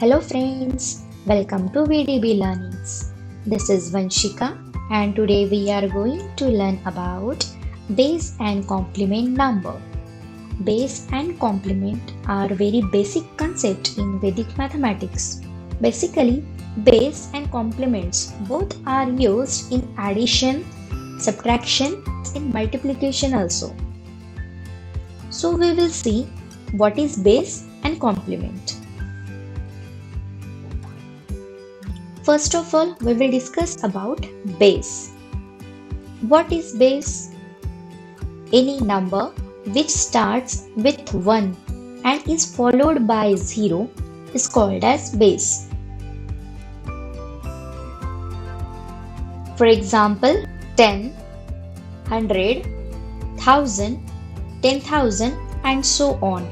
Hello friends, welcome to VDB Learnings. This is Vanshika and today we are going to learn about base and complement number. Base and complement are very basic concept in Vedic mathematics. Basically, base and complements both are used in addition, subtraction, in multiplication also. So we will see what is base and complement. First of all, we will discuss about base. What is base? Any number which starts with 1 and is followed by 0 is called as base. For example, 10, 100, 1000, 10,000 and so on.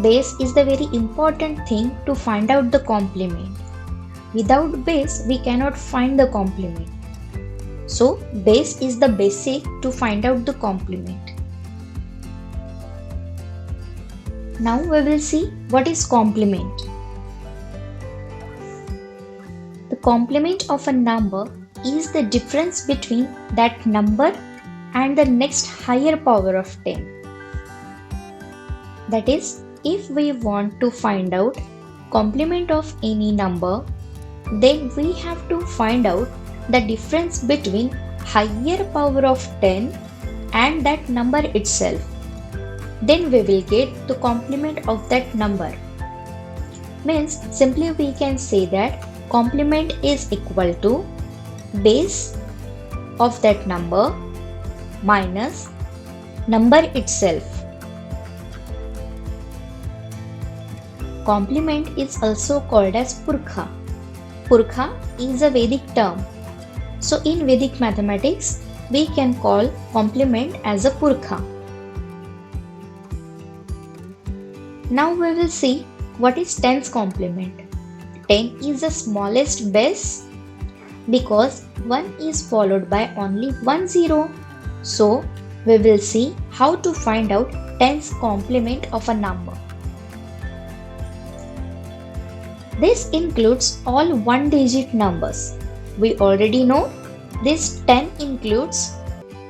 Base is the very important thing to find out the complement. Without base, we cannot find the complement. So, base is the basic to find out the complement. Now we will see what is complement. The complement of a number is the difference between that number and the next higher power of 10. That is, if we want to find out complement of any number, then we have to find out the difference between higher power of 10 and that number itself. Then we will get the complement of that number. Means simply we can say that complement is equal to base of that number minus number itself. Complement is also called as Purkha. Purkha is a Vedic term. So in Vedic mathematics, we can call complement as a Purkha. Now we will see what is tens complement. 10 is the smallest base because 1 is followed by only one zero. So we will see how to find out tens complement of a number. This includes all one-digit numbers. We already know this 10 includes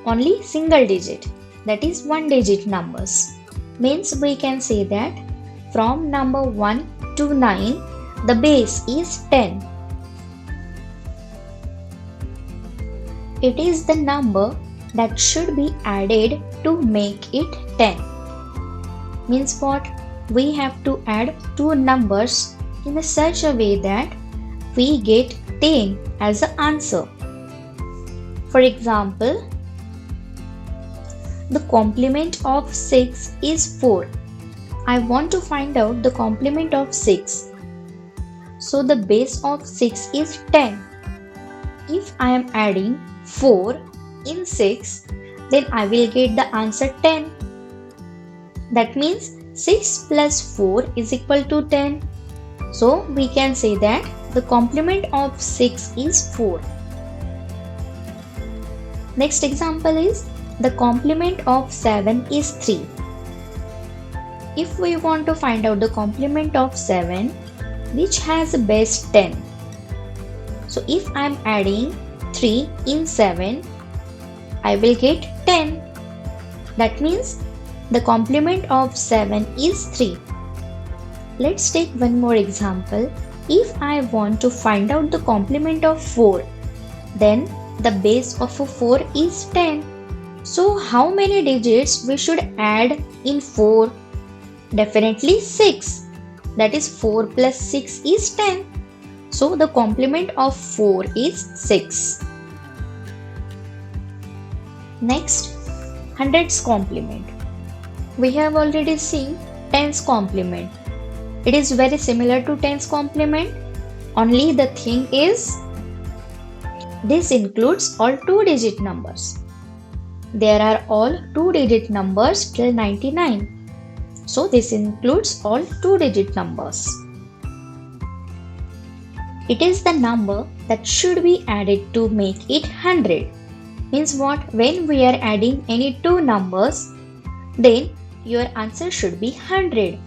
only single digit, that is one-digit numbers. Means we can say that from number 1 to 9, the base is 10. It is the number that should be added to make it 10. Means what? We have to add two numbers in such a way that we get 10 as the answer. For example, the complement of 6 is 4. I want to find out the complement of 6. So the base of 6 is 10. If I am adding 4 in 6, then I will get the answer 10. That means 6 plus 4 is equal to 10. So we can say that the complement of 6 is 4. Next example is the complement of 7 is 3. If we want to find out the complement of 7 which has a base 10. So if I am adding 3 in 7, I will get 10. That means the complement of 7 is 3. Let's take one more example. If I want to find out the complement of 4, then the base of a 4 is 10. So how many digits we should add in 4? Definitely 6. That is 4 plus 6 is 10. So the complement of 4 is 6. Next, hundreds complement. We have already seen tens complement. It is very similar to tens complement, only the thing is this includes all two-digit numbers. There are all two-digit numbers till 99. So this includes all two-digit numbers. It is the number that should be added to make it 100. Means what? When we are adding any two numbers, then your answer should be 100.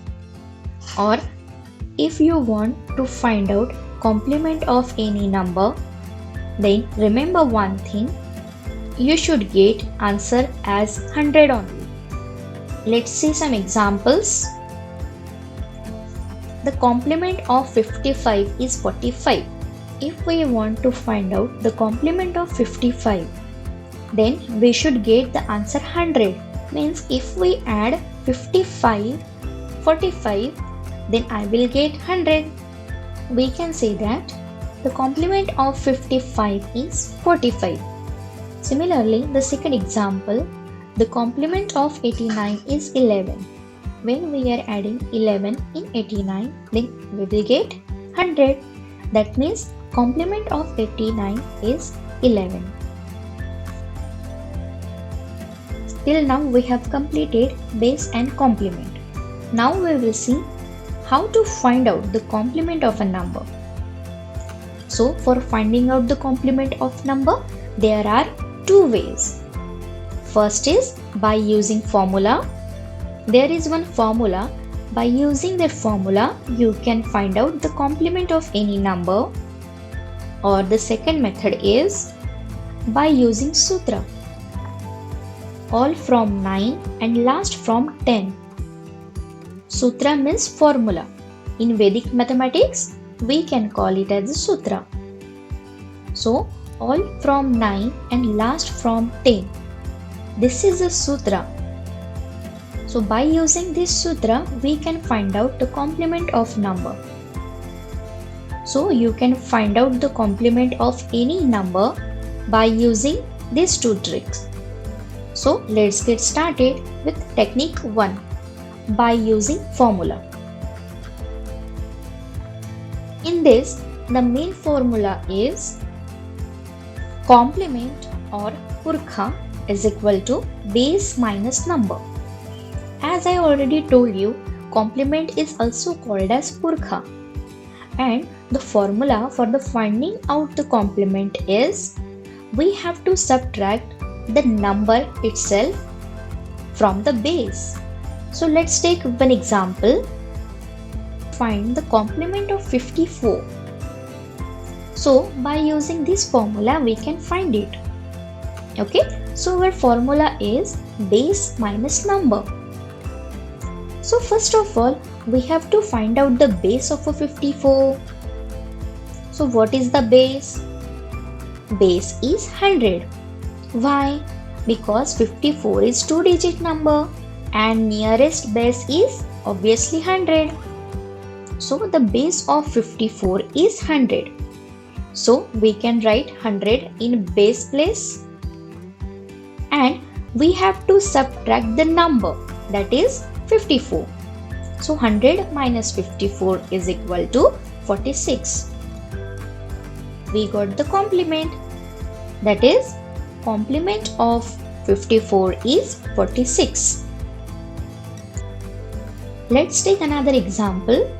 Or if you want to find out complement of any number, then remember one thing, you should get answer as 100 only. Let's see some examples. The complement of 55 is 45. If we want to find out the complement of 55, then we should get the answer 100. Means if we add 55, 45, then I will get 100. We can say that the complement of 55 is 45. Similarly, the second example, the complement of 89 is 11. When we are adding 11 in 89, then we will get 100. That means complement of 89 is 11. Till now we have completed base and complement. Now we will see how to find out the complement of a number. So for finding out the complement of number, there are two ways. First is by using formula. There is one formula. By using that formula, you can find out the complement of any number. Or the second method is by using sutra. All from 9 and last from 10. Sutra means formula. In Vedic mathematics, we can call it as a sutra. So, all from 9 and last from 10. This is a sutra. So, by using this sutra, we can find out the complement of number. So, you can find out the complement of any number by using these two tricks. So, let's get started with technique 1 by using formula. In this, the main formula is complement or purkha is equal to base minus number. As I already told you, complement is also called as purkha. And the formula for the finding out the complement is we have to subtract the number itself from the base. So let's take one example. Find the complement of 54. So by using this formula we can find it. Okay, so our formula is base minus number. So first of all, we have to find out the base of a 54. So what is the base? Base is 100. Why? Because 54 is 2-digit number and nearest base is obviously 100. So the base of 54 is 100. So we can write 100 in base place and we have to subtract the number, that is 54. So 100 minus 54 is equal to 46. We got the complement, that is complement of 54 is 46. Let's take another example.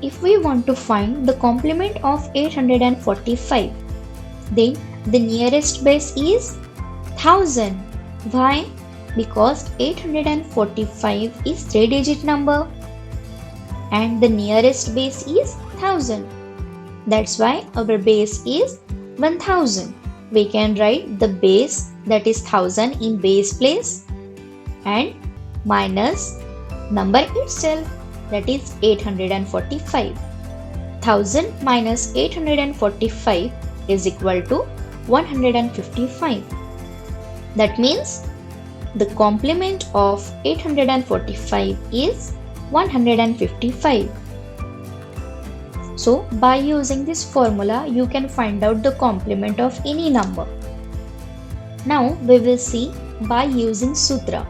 If we want to find the complement of 845, then the nearest base is 1000. Why? Because 845 is 3-digit number and the nearest base is 1000. That's why our base is 1000. We can write the base, that is 1000, in base place and minus number itself, that is 845. 1000 minus 845 is equal to 155. That means the complement of 845 is 155. So by using this formula, you can find out the complement of any number. Now we will see by using sutra.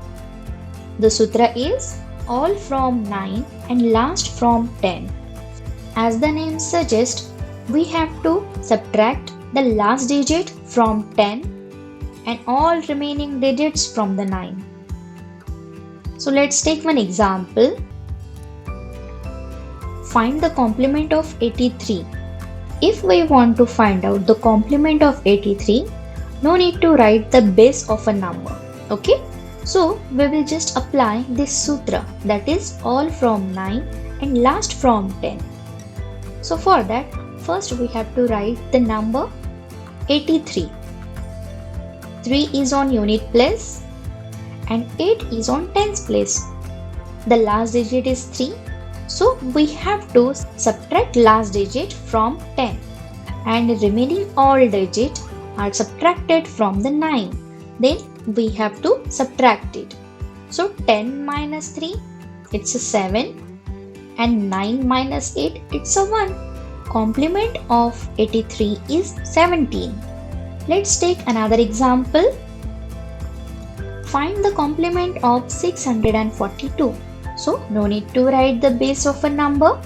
The sutra is all from 9 and last from 10. As the name suggests, we have to subtract the last digit from 10 and all remaining digits from the 9. So let's take one example. Find the complement of 83. If we want to find out the complement of 83, no need to write the base of a number. Okay? So we will just apply this sutra, that is all from 9 and last from 10. So for that, first we have to write the number 83. 3 is on unit place and 8 is on tens place. The last digit is 3, so we have to subtract last digit from 10 and remaining all digits are subtracted from the 9. Then we have to subtract it. So 10 minus 3, it's a 7, and 9 minus 8, it's a 1. Complement of 83 is 17. Let's take another example. Find the complement of 642. So no need to write the base of a number,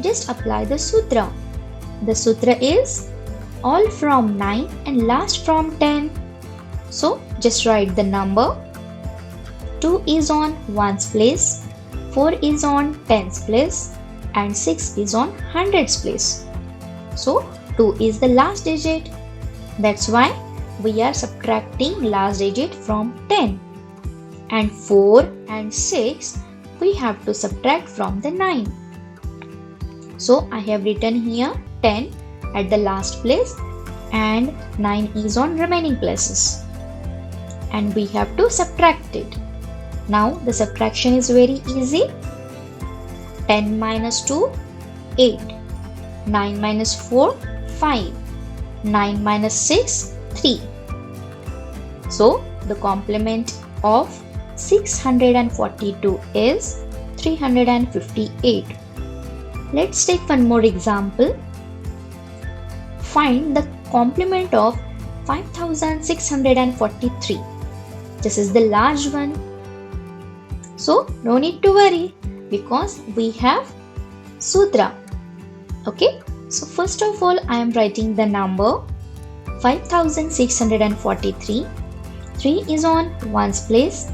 just apply the sutra. The sutra is all from 9 and last from 10. So just write the number. 2 is on ones place, 4 is on tens place, and 6 is on hundreds place. So 2 is the last digit. That's why we are subtracting last digit from 10. And 4 and 6 we have to subtract from the 9. So I have written here 10 at the last place and 9 is on remaining places. And we have to subtract it. Now the subtraction is very easy. 10 minus 2, 8. 9 minus 4, 5. 9 minus 6, 3. So the complement of 642 is 358. Let's take one more example. Find the complement of 5643. This is the large one. So no need to worry because we have sutra. Okay, so first of all I am writing the number 5643. 3 is on ones place,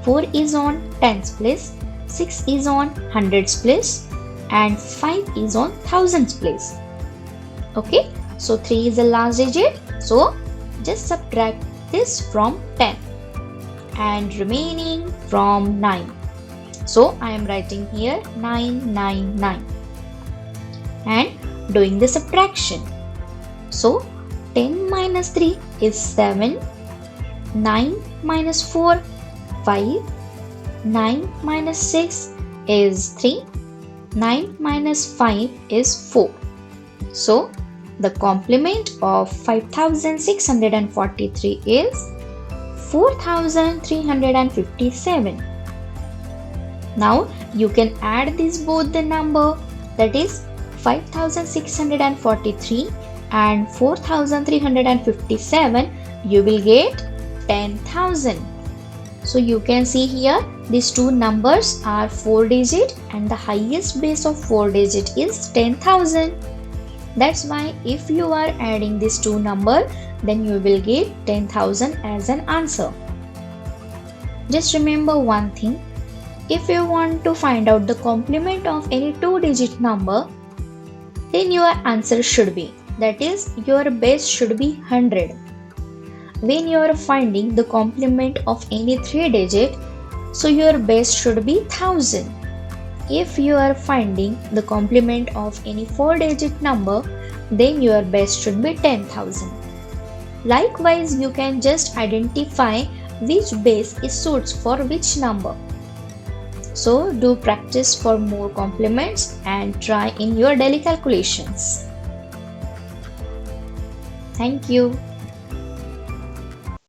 4 is on tens place, 6 is on hundreds place, and 5 is on thousands place. Okay, so 3 is the last digit, so just subtract this from 10 and remaining from 9. So I am writing here 999 and doing the subtraction. So 10 minus 3 is 7, 9 minus 4, 5, 9 minus 6 is 3, 9 minus 5 is 4. So the complement of 5643 is 4357. Now you can add these both the number, that is 5643 and 4357, you will get 10,000. So you can see here these two numbers are 4 digit and the highest base of 4 digit is 10,000. That's why if you are adding these two numbers, then you will get 10,000 as an answer. Just remember one thing. If you want to find out the complement of any 2-digit number, then your answer should be, that is, your base should be 100. When you are finding the complement of any 3-digit, so your base should be 1000. If you are finding the complement of any 4-digit number, then your base should be 10,000. Likewise, you can just identify which base is suits for which number. So do practice for more complements and try in your daily calculations. Thank you.